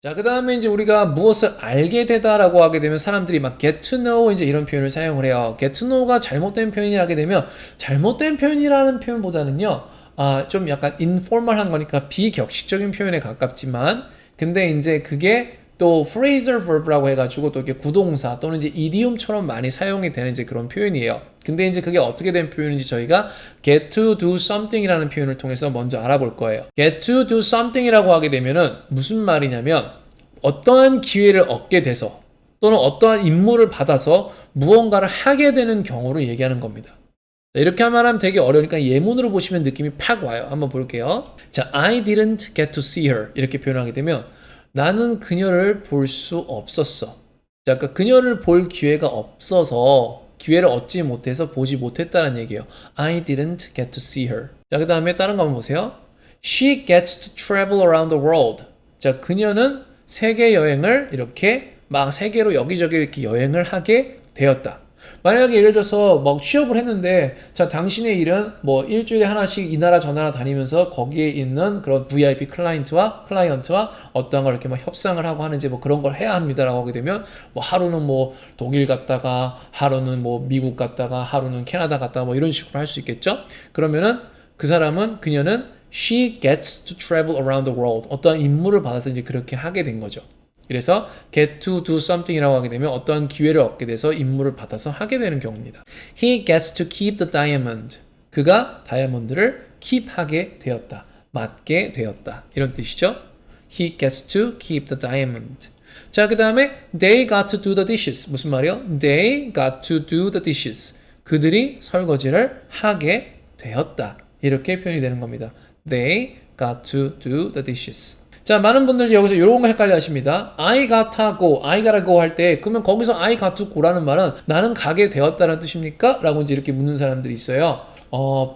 자, 그 다음에 이제 우리가 무엇을 알게 되다라고 하게 되면 사람들이 막 get to know 이제 이런 표현을 사용을 해요. get to know가 잘못된 표현이 하게 되면 잘못된 표현이라는 표현보다는요, 좀 약간 informal한 거니까 비격식적인 표현에 가깝지만, 근데 이제 그게 또 phrasal verb라고 해가지고 또 이렇게 구동사 또는 이제 idiom처럼 많이 사용이 되는 이제 그런 표현이에요. 근데 이제 그게 어떻게 된 표현인지 저희가 get to do something이라는 표현을 통해서 먼저 알아볼 거예요. get to do something이라고 하게 되면은 무슨 말이냐면 어떠한 기회를 얻게 돼서 또는 어떠한 임무를 받아서 무언가를 하게 되는 경우를 얘기하는 겁니다. 이렇게 말하면 되게 어려우니까 예문으로 보시면 느낌이 팍 와요. 한번 볼게요. 자, I didn't get to see her 이렇게 표현하게 되면 나는 그녀를 볼 수 없었어. 자, 그러니까 그녀를 볼 기회가 없어서 기회를 얻지 못해서 보지 못했다는 얘기예요. I didn't get to see her. 자, 그 다음에 다른 거 한번 보세요. She gets to travel around the world. 자, 그녀는 세계 여행을 이렇게 막 세계로 여기저기 이렇게 여행을 하게 되었다. 만약에 예를 들어서 막 취업을 했는데 자 당신의 일은 뭐 일주일에 하나씩 이 나라 저 나라 다니면서 거기에 있는 그런 VIP 클라이언트와 어떠한 걸 이렇게 막 협상을 하고 하는지 뭐 그런 걸 해야 합니다라고 하게 되면 뭐 하루는 뭐 독일 갔다가 하루는 뭐 미국 갔다가 하루는 캐나다 갔다가 뭐 이런 식으로 할 수 있겠죠. 그러면은 그녀는 she gets to travel around the world 어떠한 임무를 받아서 이제 그렇게 하게 된 거죠. 그래서 get to do something이라고 하게 되면 어떠한 기회를 얻게 돼서 임무를 받아서 하게 되는 경우입니다. He gets to keep the diamond. 그가 다이아몬드를 keep하게 되었다. 맡게 되었다. 이런 뜻이죠. He gets to keep the diamond. 자, 그 다음에 they got to do the dishes. 무슨 말이요? They got to do the dishes. 그들이 설거지를 하게 되었다. 이렇게 표현이 되는 겁니다. They got to do the dishes. 자, 많은 분들이 여기서 이런 거 헷갈려 하십니다. I gotta go, I gotta go 할 때, 그러면 거기서 I got to go라는 말은 나는 가게 되었다는 뜻입니까? 라고 이제 이렇게 묻는 사람들이 있어요.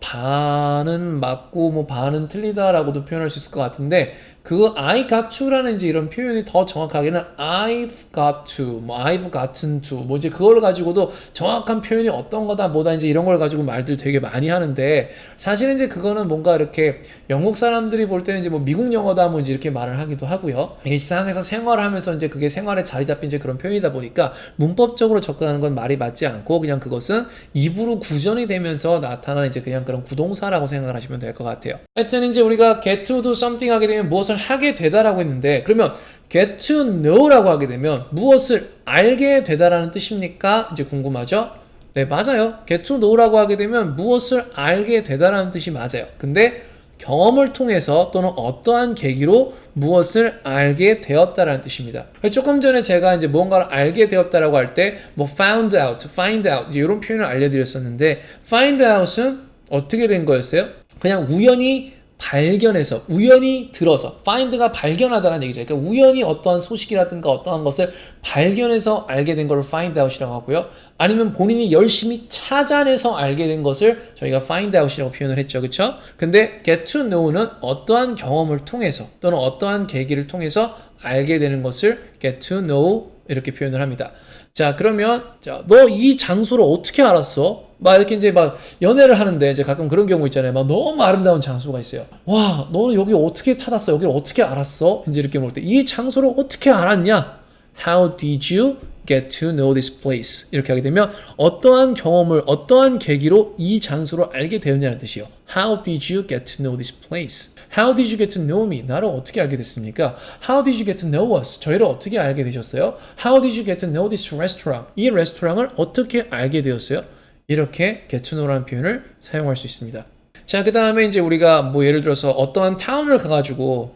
반은 맞고, 뭐, 반은 틀리다라고도 표현할 수 있을 것 같은데, 그 I got to라는 이제 이런 표현이 더 정확하게는 I've got to, 뭐, I've gotten to, 뭐, 이제 그걸 가지고도 정확한 표현이 어떤 거다, 뭐다, 이제 이런 걸 가지고 말들 되게 많이 하는데, 사실은 이제 그거는 뭔가 이렇게 영국 사람들이 볼 때는 이제 뭐 미국 영어다, 뭐 이제 이렇게 말을 하기도 하고요. 일상에서 생활을 하면서 이제 그게 생활에 자리 잡힌 이제 그런 표현이다 보니까 문법적으로 접근하는 건 말이 맞지 않고 그냥 그것은 입으로 구전이 되면서 나타나는 이제 그냥 그런 구동사라고 생각을 하시면 될 것 같아요. 하여튼 이제 우리가 get to do something 하게 되면 무엇을 하게 되다라고 했는데 그러면 get to know라고 하게 되면 무엇을 알게 되다라는 뜻입니까? 이제 궁금하죠? 네, 맞아요. get to know라고 하게 되면 무엇을 알게 되다라는 뜻이 맞아요. 근데 경험을 통해서 또는 어떠한 계기로 무엇을 알게 되었다라는 뜻입니다. 조금 전에 제가 이제 무언가를 알게 되었다라고 할 때 뭐 found out, find out 이제 이런 표현을 알려드렸었는데 find out은 어떻게 된 거였어요? 그냥 우연히 발견해서 우연히 들어서 find가 발견하다는 얘기죠. 그러니까 우연히 어떠한 소식이라든가 어떠한 것을 발견해서 알게 된 것을 find out이라고 하고요. 아니면 본인이 열심히 찾아내서 알게 된 것을 저희가 find out이라고 표현을 했죠. 그렇죠? 근데 get to know는 어떠한 경험을 통해서 또는 어떠한 계기를 통해서 알게 되는 것을 get to know 이렇게 표현을 합니다. 자, 그러면 너 이 장소를 어떻게 알았어? 막 이렇게 이제 막 연애를 하는데 이제 가끔 그런 경우 있잖아요. 막 너무 아름다운 장소가 있어요. 와, 너는 여기 어떻게 찾았어? 여기를 어떻게 알았어? 이제 이렇게 물을 때 이 장소를 어떻게 알았냐? How did you get to know this place? 이렇게 하게 되면 어떠한 경험을 어떠한 계기로 이 장소를 알게 되었냐는 뜻이에요. How did you get to know this place? How did you get to know me? 나를 어떻게 알게 됐습니까? How did you get to know us? 저희를 어떻게 알게 되셨어요? How did you get to know this restaurant? 이 레스토랑을 어떻게 알게 되었어요? 이렇게 get to know라는 표현을 사용할 수 있습니다. 자, 그 다음에 이제 우리가 뭐 예를 들어서 어떠한 타운을 가가지고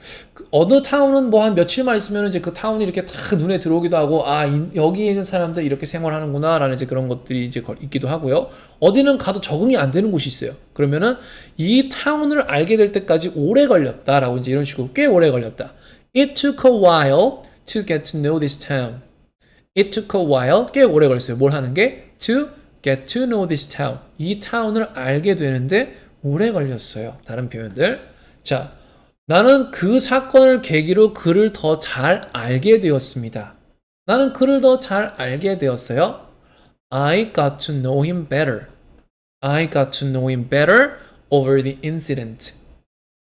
어느 타운은 뭐 한 며칠만 있으면 이제 그 타운이 이렇게 딱 눈에 들어오기도 하고 여기에 있는 사람들 이렇게 생활하는구나 라는 이제 그런 것들이 이제 있기도 하고요. 어디는 가도 적응이 안 되는 곳이 있어요. 그러면은 이 타운을 알게 될 때까지 오래 걸렸다라고 이제 이런 식으로 꽤 오래 걸렸다. It took a while to get to know this town. It took a while 꽤 오래 걸렸어요. 뭘 하는 게? To get to know this town. 이 타운을 알게 되는데 오래 걸렸어요. 다른 표현들. 자, 나는 그 사건을 계기로 그를 더 잘 알게 되었습니다. 나는 그를 더 잘 알게 되었어요. I got to know him better. I got to know him better over the incident.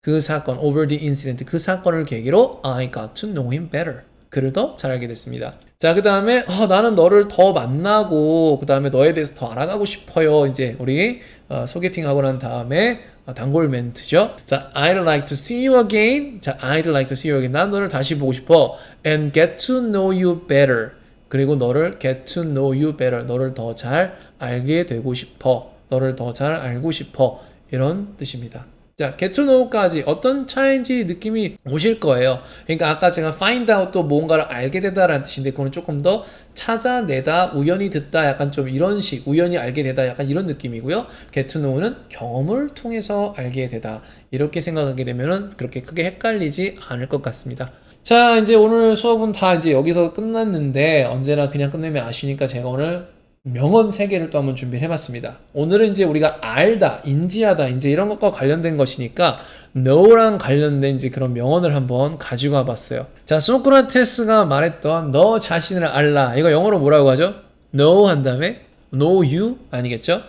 그 사건, over the incident, 그 사건을 계기로 I got to know him better. 그를 더 잘 알게 됐습니다. 자, 그 다음에 나는 너를 더 만나고 그 다음에 너에 대해서 더 알아가고 싶어요. 이제 우리 소개팅하고 난 다음에 단골 멘트죠. 자, I'd like to see you again. 자, I'd like to see you again. 난 너를 다시 보고 싶어. And get to know you better. 그리고 너를 get to know you better. 너를 더 잘 알게 되고 싶어. 너를 더 잘 알고 싶어. 이런 뜻입니다. 자, get to know까지 어떤 차이인지 느낌이 오실 거예요. 그러니까 아까 제가 find out 또 뭔가를 알게 되다라는 뜻인데 그거는 조금 더 찾아내다, 우연히 듣다 약간 좀 이런 식, 우연히 알게 되다 약간 이런 느낌이고요. get to know는 경험을 통해서 알게 되다. 이렇게 생각하게 되면은 그렇게 크게 헷갈리지 않을 것 같습니다. 자, 이제 오늘 수업은 다 이제 여기서 끝났는데 언제나 그냥 끝내면 아쉬우니까 제가 오늘 명언 3개를 또 한번 준비를 해봤습니다. 오늘은 이제 우리가 알다, 인지하다, 이제 이런 것과 관련된 것이니까 know랑 관련된 이제 그런 명언을 한번 가지고 와봤어요. 자, 소크라테스가 말했던 너 자신을 알라. 이거 영어로 뭐라고 하죠? know 한 다음에 know you 아니겠죠?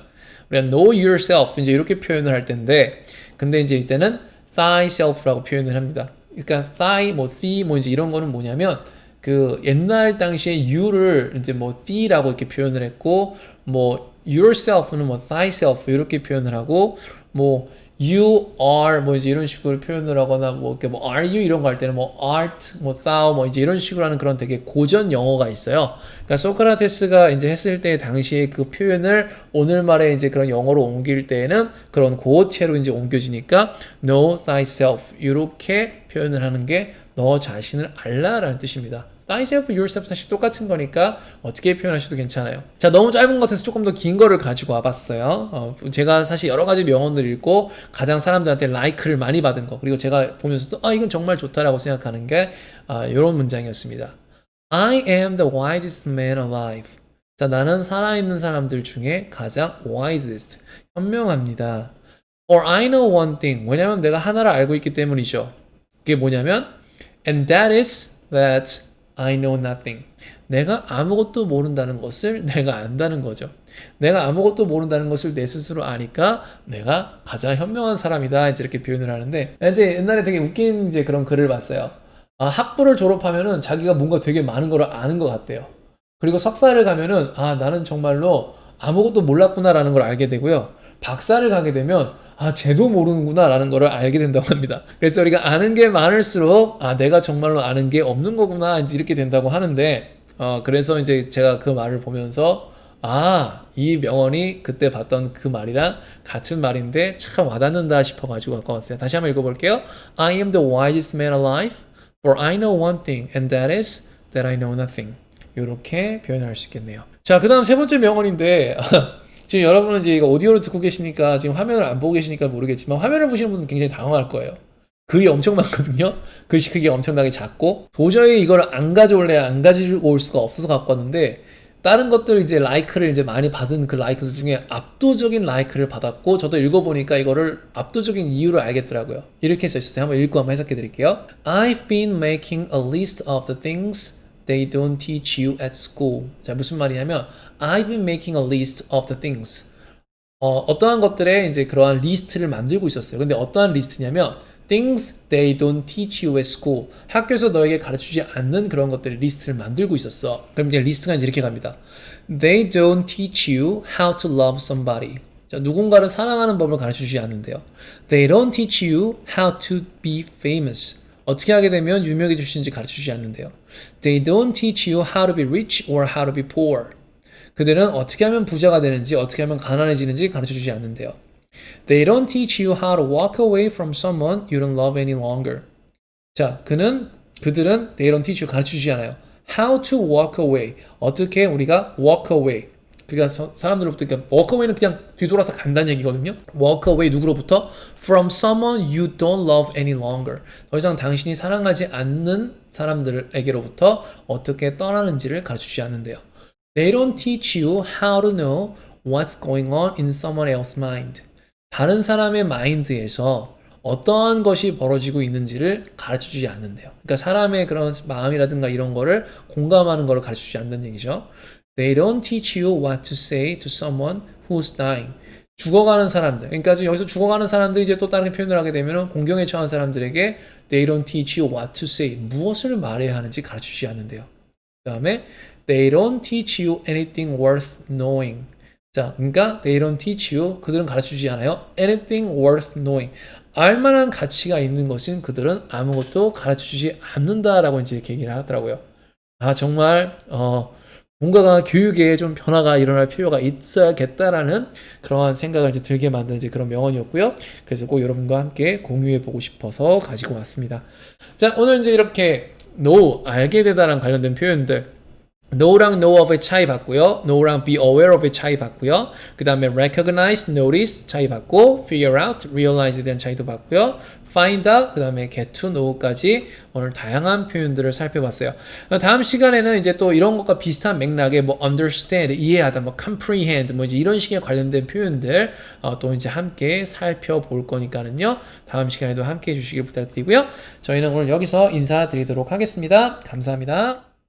우리가 know yourself 이제 이렇게 표현을 할 텐데, 근데 이제 이때는 thyself라고 표현을 합니다. 그러니까 thy, 뭐 thee, 뭐 이제 이런 거는 뭐냐면 그 옛날 당시에 you를 이제 뭐 thee라고 이렇게 표현을 했고, 뭐 yourself는 뭐 thyself 이렇게 표현을 하고, 뭐 you are 뭐 이제 이런 식으로 표현을 하거나 뭐 이렇게 뭐 are you 이런 거 할 때는 뭐 art, 뭐 thou 뭐 이제 이런 식으로 하는 그런 되게 고전 영어가 있어요. 그러니까 소크라테스가 이제 했을 때 당시에 그 표현을 오늘 말에 이제 그런 영어로 옮길 때에는 그런 고어체로 이제 옮겨지니까 know thyself 이렇게 표현을 하는 게 너 자신을 알라라는 뜻입니다. thyself, yourself 사실 똑같은 거니까 어떻게 표현하셔도 괜찮아요. 자, 너무 짧은 것 같아서 조금 더 긴 거를 가지고 와봤어요. 제가 사실 여러 가지 명언을 읽고 가장 사람들한테 라이크를 많이 받은 거, 그리고 제가 보면서도 이건 정말 좋다라고 생각하는 게 이런 문장이었습니다. I am the wisest man alive. 자, 나는 살아있는 사람들 중에 가장 wisest, 현명합니다. Or I know one thing. 왜냐면 내가 하나를 알고 있기 때문이죠. 그게 뭐냐면 And that is that I know nothing. 내가 아무것도 모른다는 것을 내가 안다는 거죠. 내가 아무것도 모른다는 것을 내 스스로 아니까 내가 가장 현명한 사람이다. 이제 이렇게 표현을 하는데, 이제 옛날에 되게 웃긴 이제 그런 글을 봤어요. 학부를 졸업하면은 자기가 뭔가 되게 많은 걸 아는 것 같대요. 그리고 석사를 가면은 나는 정말로 아무것도 몰랐구나라는 걸 알게 되고요. 박사를 가게 되면 쟤도 모르는구나 라는 거를 알게 된다고 합니다. 그래서 우리가 아는 게 많을수록 내가 정말로 아는 게 없는 거구나 이제 이렇게 된다고 하는데, 그래서 이제 제가 그 말을 보면서 이 명언이 그때 봤던 그 말이랑 같은 말인데 참 와닿는다 싶어가지고 갖고 왔어요. 다시 한번 읽어볼게요. I am the wisest man alive, for I know one thing, and that is that I know nothing. 이렇게 표현할 수 있겠네요. 자, 그 다음 세 번째 명언인데 지금 여러분은 이제 이거 오디오로 듣고 계시니까 지금 화면을 안 보고 계시니까 모르겠지만 화면을 보시는 분은 굉장히 당황할 거예요. 글이 엄청 많거든요. 글씨 크기 엄청나게 작고 도저히 이걸 안 가져올래 안 가지고 올 수가 없어서 갖고 왔는데, 다른 것들 이제 라이크를 이제 많이 받은 그 라이크들 중에 압도적인 라이크를 받았고, 저도 읽어보니까 이거를 압도적인 이유를 알겠더라고요. 이렇게 써있었어요. 한번 읽고 한번 해석해 드릴게요. I've been making a list of the things they don't teach you at school. 자, 무슨 말이냐면 I've been making a list of the things. 어떠한 것들의 이제 그러한 리스트를 만들고 있었어요. 근데 어떠한 리스트냐면 things they don't teach you at school. 학교에서 너에게 가르치지 않는 그런 것들의 리스트를 만들고 있었어. 그럼 이제 리스트가 이제 이렇게 갑니다. They don't teach you how to love somebody. 자, 누군가를 사랑하는 법을 가르치지 않는데요. They don't teach you how to be famous. 어떻게 하게 되면 유명해지시는지 가르치지 않는데요. They don't teach you how to be rich or how to be poor. 그들은 어떻게 하면 부자가 되는지, 어떻게 하면 가난해지는지 가르쳐주지 않는데요. They don't teach you how to walk away from someone you don't love any longer. 자, 그들은 they don't teach you 가르쳐주지 않아요. How to walk away. 어떻게 우리가 walk away. 그러니까 사람들로부터, 그러니까 walk away는 그냥 뒤돌아서 간다는 얘기거든요. walk away 누구로부터? From someone you don't love any longer. 더 이상 당신이 사랑하지 않는 사람들에게로부터 어떻게 떠나는지를 가르쳐주지 않는데요. They don't teach you how to know what's going on in someone else's mind. 다른 사람의 마인드에서 어떠한 것이 벌어지고 있는지를 가르쳐주지 않는데요. 그러니까 사람의 그런 마음이라든가 이런 거를 공감하는 거를 가르쳐주지 않는 얘기죠. They don't teach you what to say to someone who's dying. 죽어가는 사람들. 그러니까 지금 여기서 죽어가는 사람들이 이제 또 다른 표현을 하게 되면은 공경에 처한 사람들에게 they don't teach you what to say. 무엇을 말해야 하는지 가르쳐 주지 않는데요. 그다음에 they don't teach you anything worth knowing. 자, 그러니까 they don't teach you. 그들은 가르쳐 주지 않아요. anything worth knowing. 알만한 가치가 있는 것은 그들은 아무것도 가르쳐 주지 않는다라고 이제 이렇게 얘기를 하더라고요. 아, 정말 뭔가가 교육에 좀 변화가 일어날 필요가 있어야겠다라는 그러한 생각을 이제 들게 만든 이제 그런 명언이었고요. 그래서 꼭 여러분과 함께 공유해 보고 싶어서 가지고 왔습니다. 자, 오늘 이제 이렇게 know, 알게 되다랑 관련된 표현들 know랑 know of의 차이 봤고요. know랑 be aware of의 차이 봤고요. 그 다음에 recognize, notice 차이 봤고 figure out, realize에 대한 차이도 봤고요. find out, 그 다음에 get to know까지 오늘 다양한 표현들을 살펴봤어요. 다음 시간에는 이제 또 이런 것과 비슷한 맥락의 뭐 understand, 이해하다, 뭐 comprehend, 뭐 이제 이런 식의 관련된 표현들 또 이제 함께 살펴볼 거니까는요. 다음 시간에도 함께 해주시길 부탁드리고요. 저희는 오늘 여기서 인사드리도록 하겠습니다. 감사합니다.